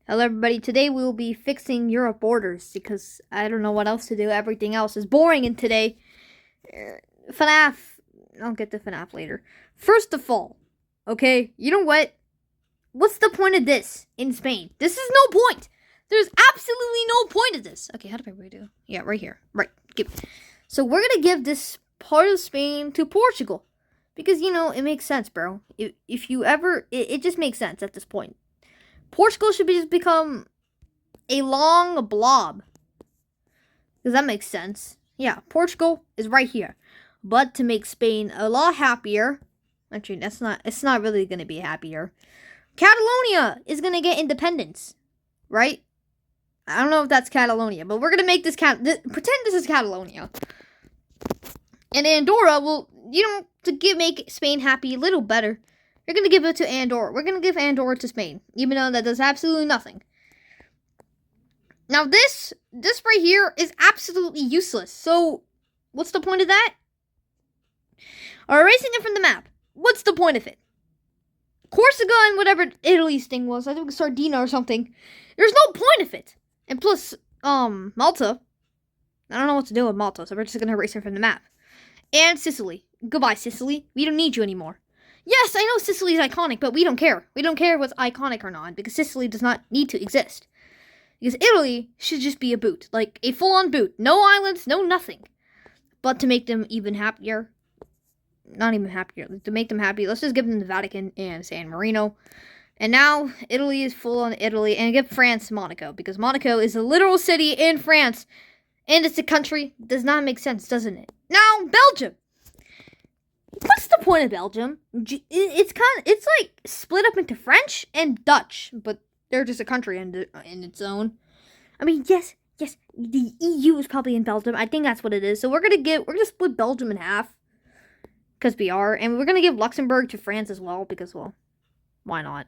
Hello, everybody. Today we will be fixing Europe borders because I don't know what else to do. Everything else is boring. And today, FNAF. I'll get to FNAF later. First of all, okay, you know what? What's the point of this in Spain? This is no point. There's absolutely no point of this. Okay, how do I redo? Yeah, right here. Right. Give. So we're gonna give this part of Spain to Portugal because it makes sense, bro. If you ever, it just makes sense at this point. Portugal should just become a long blob. Because that makes sense. Yeah, Portugal is right here. But to make Spain a lot happier, actually, it's not really going to be happier. Catalonia is going to get independence, right? I don't know if that's Catalonia, but we're going to make this pretend this is Catalonia. And Andorra will, make Spain happy a little better. You're going to give it to Andorra. We're going to give Andorra to Spain, even though that does absolutely nothing. Now, this right here is absolutely useless. So, what's the point of that? Or erasing it from the map. What's the point of it? Corsica and whatever Italy's thing was, I think it was Sardinia or something. There's no point of it. And plus, Malta. I don't know what to do with Malta, so we're just going to erase it from the map. And Sicily. Goodbye, Sicily. We don't need you anymore. Yes, I know Sicily is iconic, but we don't care. We don't care what's iconic or not, because Sicily does not need to exist. Because Italy should just be a boot. Like, a full-on boot. No islands, no nothing. But to make them even happier, not even happier, to make them happy, let's just give them the Vatican and San Marino. And now, Italy is full-on Italy, and give France Monaco, because Monaco is a literal city in France, and it's a country. Does not make sense, doesn't it? Now, Belgium. What's the point of Belgium? It's like split up into French and Dutch, but they're just a country in its own. I mean, yes, the EU is probably in Belgium. I think that's what it is. So we're gonna split Belgium in half, because we are, and we're gonna give Luxembourg to France as well, because, well, why not?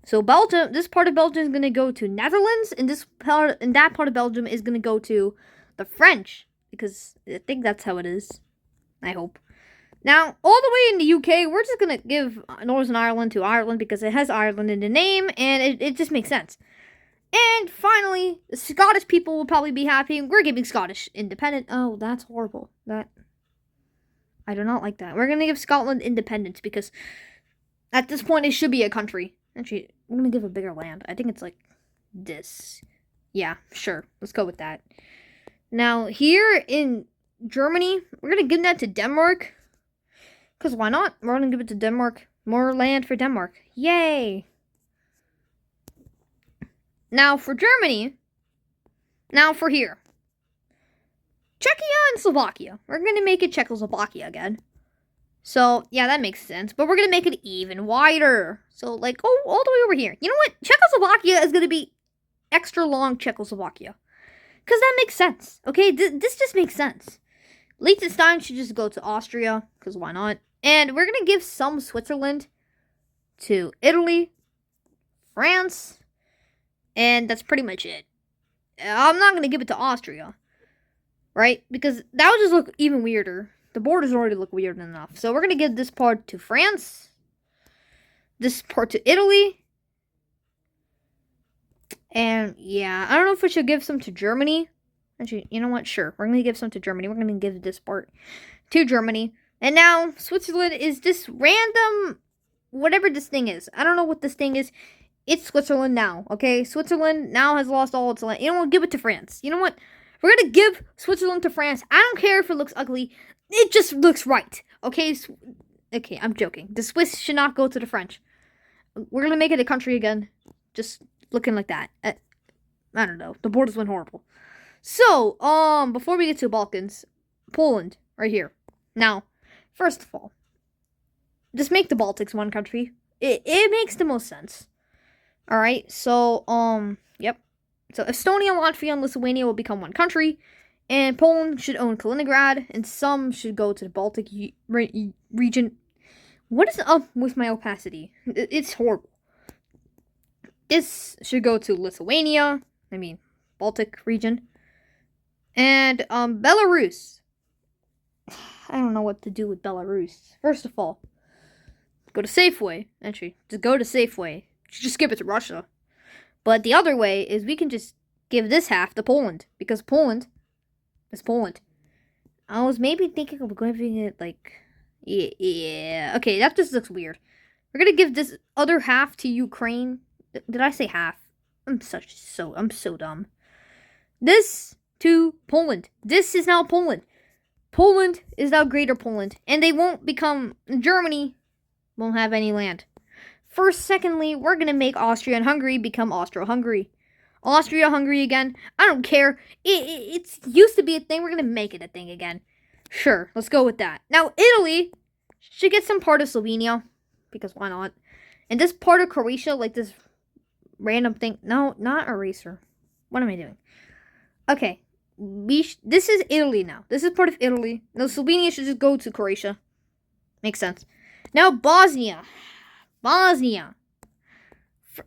So Belgium, this part of Belgium is gonna go to Netherlands, and that part of Belgium is gonna go to the French, because I think that's how it is. I hope. Now, all the way in the UK, we're just going to give Northern Ireland to Ireland because it has Ireland in the name, and it just makes sense. And finally, the Scottish people will probably be happy. We're giving Scottish independence. Oh, that's horrible. I do not like that. We're going to give Scotland independence because at this point, it should be a country. Actually, we're going to give a bigger land. I think it's like this. Yeah, sure. Let's go with that. Now, here in Germany, we're going to give that to Denmark. Because why not? We're going to give it to Denmark. More land for Denmark. Yay! Now for Germany. Now for here. Czechia and Slovakia. We're going to make it Czechoslovakia again. So, yeah, that makes sense. But we're going to make it even wider. So, like, all the way over here. You know what? Czechoslovakia is going to be extra long Czechoslovakia. Because that makes sense. Okay? This just makes sense. Liechtenstein should just go to Austria. Because why not? And we're going to give some Switzerland to Italy, France, and that's pretty much it. I'm not going to give it to Austria, right? Because that would just look even weirder. The borders already look weird enough. So we're going to give this part to France, this part to Italy, and yeah, I don't know if we should give some to Germany. Actually, you know what? Sure, we're going to give some to Germany. We're going to give this part to Germany. And now, Switzerland is this random, whatever this thing is. I don't know what this thing is. It's Switzerland now, okay? Switzerland now has lost all its land. You know what? Give it to France. You know what? We're going to give Switzerland to France. I don't care if it looks ugly. It just looks right, okay? Okay, I'm joking. The Swiss should not go to the French. We're going to make it a country again. Just looking like that. I don't know. The borders went horrible. So, before we get to the Balkans, Poland, right here. Now, first of all, just make the Baltics one country. It makes the most sense. Alright, so, yep. So, Estonia, Latvia, and Lithuania will become one country. And Poland should own Kaliningrad. And some should go to the Baltic region. What is up with my opacity? It's horrible. This should go to Lithuania. I mean, Baltic region. And, Belarus. I don't know what to do with Belarus. First of all, go to Safeway. Actually, just go to Safeway. Just give it to Russia. But the other way is we can just give this half to Poland, because Poland is Poland. I was maybe thinking of giving it like, yeah. Okay, that just looks weird. We're gonna give this other half to Ukraine. Did I say half? I'm so dumb. This to Poland. This is now Poland. Poland is now Greater Poland, and they won't become Germany. Won't have any land. First, secondly, we're gonna make Austria and Hungary become Austro-Hungary. Austria-Hungary again. I don't care. It's used to be a thing. We're gonna make it a thing again. Sure, let's go with that. Now, Italy should get some part of Slovenia, because why not? And this part of Croatia, like this random thing. No, not eraser. What am I doing? Okay, this is Italy now. This is part of Italy. Now, Slovenia should just go to Croatia. Makes sense. Now, Bosnia.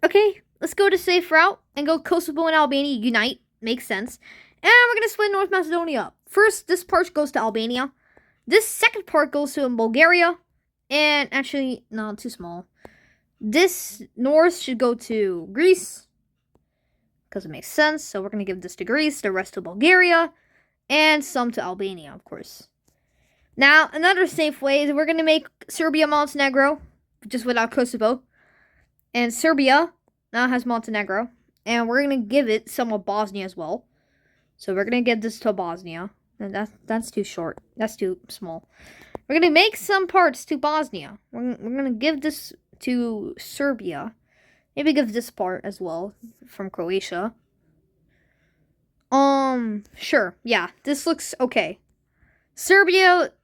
Okay, let's go to safe route and go Kosovo and Albania unite. Makes sense. And we're going to split North Macedonia up. First, this part goes to Albania. This second part goes to Bulgaria. And actually, no, too small. This north should go to Greece, because it makes sense. So we're going to give this to Greece, the rest to Bulgaria, and some to Albania, of course. Now, another safe way is we're going to make Serbia Montenegro, just without Kosovo. And Serbia now has Montenegro. And we're going to give it some of Bosnia as well. So we're going to give this to Bosnia. And that's too short. That's too small. We're going to make some parts to Bosnia. We're going to give this to Serbia. Maybe give this part as well from Croatia. Sure. Yeah, this looks okay. Serbia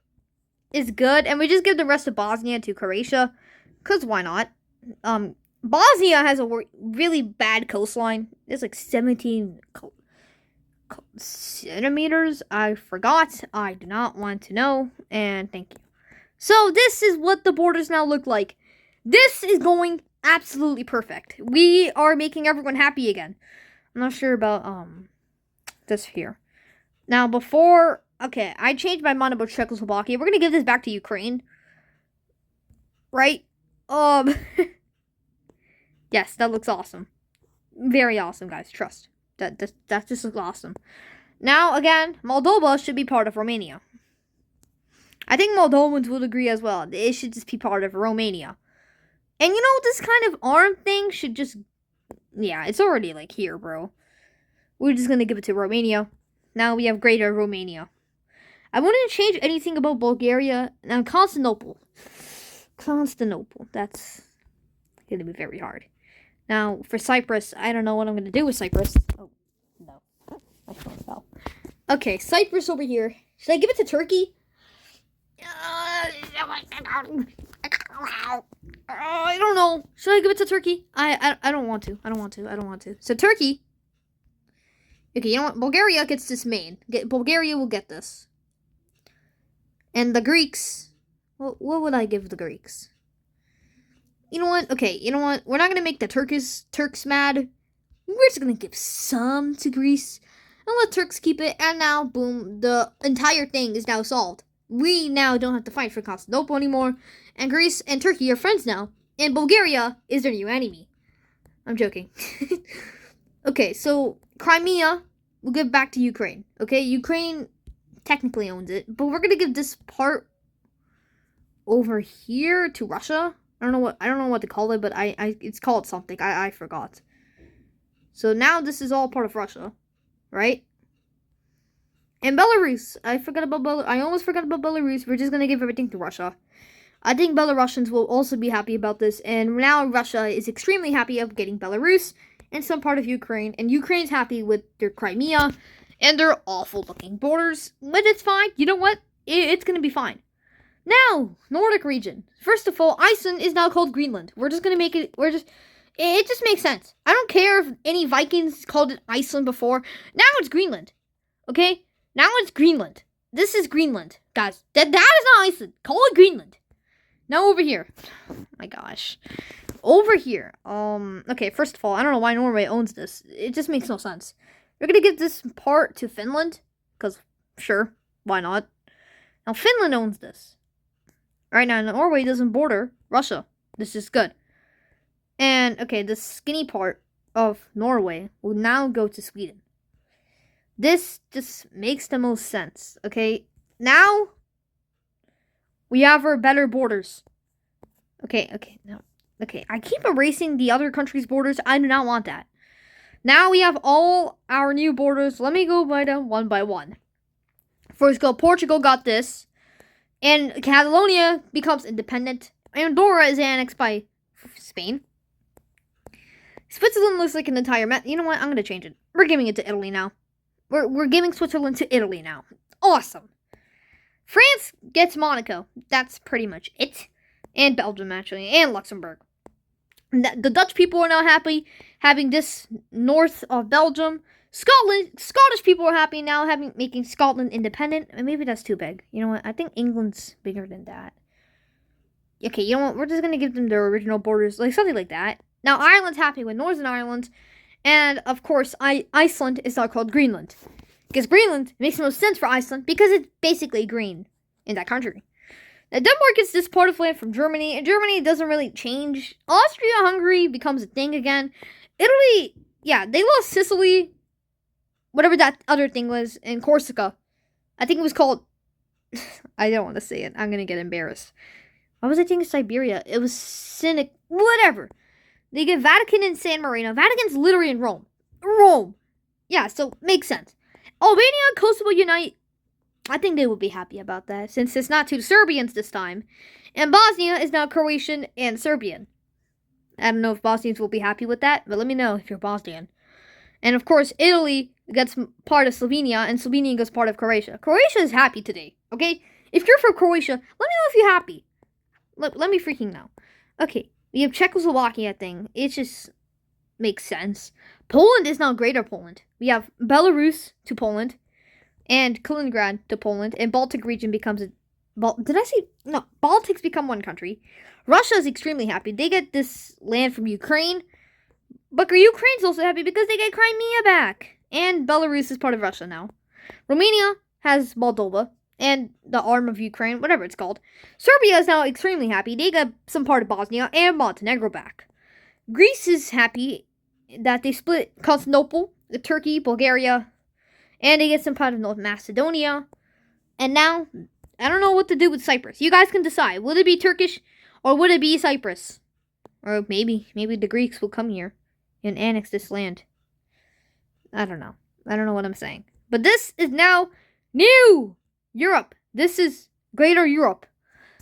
is good, and we just give the rest of Bosnia to Croatia, because why not? Bosnia has a really bad coastline. It's like 17 centimeters. I forgot. I do not want to know, and thank you. So this is what the borders now look like. This is going absolutely perfect. We are making everyone happy again. I'm not sure about this here. Now before, okay, I changed my mind about Czechoslovakia. We're gonna give this back to Ukraine, right? Yes, that looks awesome. Very awesome, guys. Trust. That just looks awesome. Now again, Moldova should be part of Romania. I think Moldovans would agree as well. It should just be part of Romania. And you know, this kind of arm thing should just... Yeah, it's already, like, here, bro. We're just gonna give it to Romania. Now we have Greater Romania. I wouldn't change anything about Bulgaria. Now, Constantinople. That's gonna be very hard. Now, for Cyprus, I don't know what I'm gonna do with Cyprus. Oh, no. My phone fell. Okay, Cyprus over here. Should I give it to Turkey? I don't know. Should I give it to Turkey? I don't want to. I don't want to. So Turkey. Okay, you know what? Bulgaria gets this main. Bulgaria will get this. And the Greeks. What would I give the Greeks? You know what? Okay, you know what? We're not gonna make the Turks mad. We're just gonna give some to Greece and let Turks keep it. And now, boom, the entire thing is now solved. We now don't have to fight for Constantinople anymore. And Greece and Turkey are friends now. And Bulgaria is their new enemy. I'm joking. Okay, so Crimea we'll give back to Ukraine. Okay, Ukraine technically owns it. But we're going to give this part over here to Russia. I don't know what to call it, but it's called something. I forgot. So now this is all part of Russia. Right? And Belarus. I almost forgot about Belarus. We're just going to give everything to Russia. I think Belarusians will also be happy about this. And now Russia is extremely happy of getting Belarus and some part of Ukraine. And Ukraine's happy with their Crimea and their awful looking borders. But it's fine. You know what? It's going to be fine. Now, Nordic region. First of all, Iceland is now called Greenland. We're just going to make it... It just makes sense. I don't care if any Vikings called it Iceland before. Now it's Greenland. Okay? Now it's Greenland. This is Greenland. Guys, that is not Iceland. Call it Greenland. Now over here. Oh my gosh. Over here. Okay, first of all, I don't know why Norway owns this. It just makes no sense. We're going to give this part to Finland. Because, sure, why not? Now, Finland owns this. Right now, Norway doesn't border Russia. This is good. And, okay, the skinny part of Norway will now go to Sweden. This just makes the most sense, okay? Now, we have our better borders. Okay, no. Okay, I keep erasing the other countries' borders. I do not want that. Now we have all our new borders. Let me go by them one by one. First go, Portugal got this. And Catalonia becomes independent. Andorra is annexed by Spain. Switzerland looks like an entire mess. You know what? I'm going to change it. We're giving it to Italy now. We're giving Switzerland to Italy now. Awesome. France gets Monaco. That's pretty much it. And Belgium, actually. And Luxembourg. The Dutch people are now happy having this north of Belgium. Scottish people are happy now making Scotland independent. And maybe that's too big. You know what? I think England's bigger than that. Okay, you know what? We're just going to give them their original borders. Like, something like that. Now, Ireland's happy with Northern Ireland. And, of course, Iceland is now called Greenland. Because Greenland makes the most sense for Iceland because it's basically green in that country. Now, Denmark gets this part of land from Germany, and Germany doesn't really change. Austria-Hungary becomes a thing again. Italy, yeah, they lost Sicily, whatever that other thing was, and Corsica. I think it was called... I don't want to say it. I'm going to get embarrassed. Why was I thinking Siberia? It was Cynic... Whatever. They get Vatican and San Marino. Vatican's literally in Rome. Rome. Yeah, so makes sense. Albania and Kosovo unite. I think they would be happy about that, since it's not two Serbians this time. And Bosnia is now Croatian and Serbian. I don't know if Bosnians will be happy with that, but let me know if you're Bosnian. And of course, Italy gets part of Slovenia, and Slovenia gets part of Croatia. Croatia is happy today, okay? If you're from Croatia, let me know if you're happy. Let me freaking know. Okay, we have Czechoslovakia thing. It just makes sense. Poland is now Greater Poland. We have Belarus to Poland, and Kaliningrad to Poland, and Baltic region becomes a... Baltics become one country. Russia is extremely happy. They get this land from Ukraine, but Ukraine's also happy because they get Crimea back. And Belarus is part of Russia now. Romania has Moldova, and the arm of Ukraine, whatever it's called. Serbia is now extremely happy. They got some part of Bosnia and Montenegro back. Greece is happy that they split Constantinople, Turkey, Bulgaria, and they get some part of North Macedonia. And now, I don't know what to do with Cyprus. You guys can decide. Will it be Turkish or would it be Cyprus? Or maybe the Greeks will come here and annex this land. I don't know. I don't know what I'm saying. But this is now new Europe. This is Greater Europe.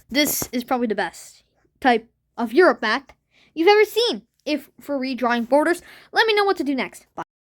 This is probably the best type of Europe map you've ever seen. If for redrawing borders, let me know what to do next. Bye.